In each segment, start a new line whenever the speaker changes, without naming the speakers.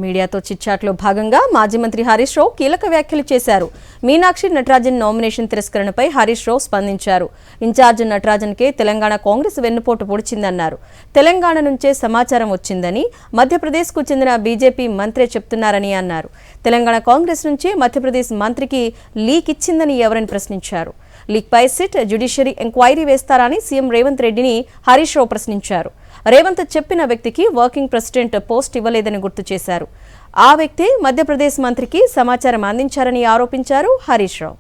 మీడియాతో చిట్చాట్లో భాగంగా మాజీ మంత్రి హరీష్ రావు కీలక వ్యాఖ్యలు చేశారు. మీనాక్షి నటరాజన్ నామినేషన్ తిరస్కరణపై హరీష్ రావు స్పందించారు. ఇన్ఛార్జ్ నటరాజన్కే తెలంగాణ కాంగ్రెస్ వెన్నుపోటు పొడిచిందన్నారు. తెలంగాణ నుంచే సమాచారం వచ్చిందని మధ్యప్రదేశ్కు చెందిన బీజేపీ మంత్రే చెప్తున్నారని అన్నారు. తెలంగాణ కాంగ్రెస్ నుంచి మధ్యప్రదేశ్ మంత్రికి లీక్ ఇచ్చిందని ఎవరని ప్రశ్నించారు. లీక్పై సిట్ జ్యుడిషియరీ ఎంక్వైరీ వేస్తారని సీఎం రేవంత్ రెడ్డిని హరీష్ రావు ప్రశ్నించారు. రేవంత్ చెప్పిన వ్యక్తికి వర్కింగ్ ప్రెసిడెంట్ పోస్ట్ ఇవ్వలేదని గుర్తు చేశారు. ఆ వ్యక్తి మధ్యప్రదేశ్ మంత్రికి సమాచారం అందించారని ఆరోపించారు హరీష్ రావు.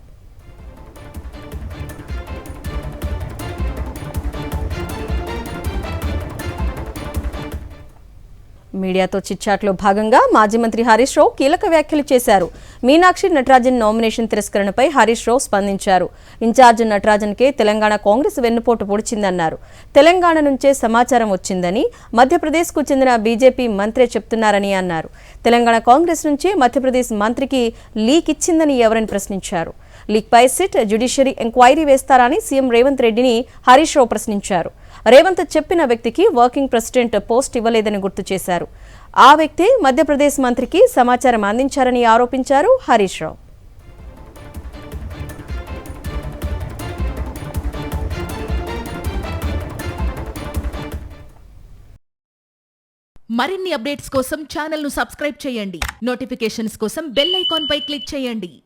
మీడియాతో చిట్చాట్లో భాగంగా మాజీ మంత్రి హరీష్ రావు కీలక వ్యాఖ్యలు చేశారు. మీనాక్షి నటరాజన్ నామినేషన్ తిరస్కరణపై హరీష్ రావు స్పందించారు. ఇన్ఛార్జ్ నటరాజన్కే తెలంగాణ కాంగ్రెస్ వెన్నుపోటు పొడిచిందన్నారు. తెలంగాణ నుంచే సమాచారం వచ్చిందని మధ్యప్రదేశ్కు చెందిన బీజేపీ మంత్రే చెప్తున్నారని అన్నారు. తెలంగాణ కాంగ్రెస్ నుంచి మధ్యప్రదేశ్ మంత్రికి లీక్ ఇచ్చిందని ఎవరని ప్రశ్నించారు. లీక్పై సిట్ జ్యుడిషియరీ ఎంక్వైరీ వేస్తారని సీఎం రేవంత్ రెడ్డిని హరీష్ రావు ప్రశ్నించారు. రేవంత్ చెప్పిన వ్యక్తికి వర్కింగ్ ప్రెసిడెంట్ పోస్ట్ ఇవ్వలేదని గుర్తు చేశారు. ఆ వ్యక్తి మధ్యప్రదేశ్ మంత్రికి సమాచారం అందించారని ఆరోపించారు హరీష్ రావు.
మరిన్ని అప్డేట్స్ కోసం ఛానల్ ను సబ్స్క్రైబ్ చేయండి. నోటిఫికేషన్స్ కోసం బెల్ ఐకాన్ పై క్లిక్ చేయండి.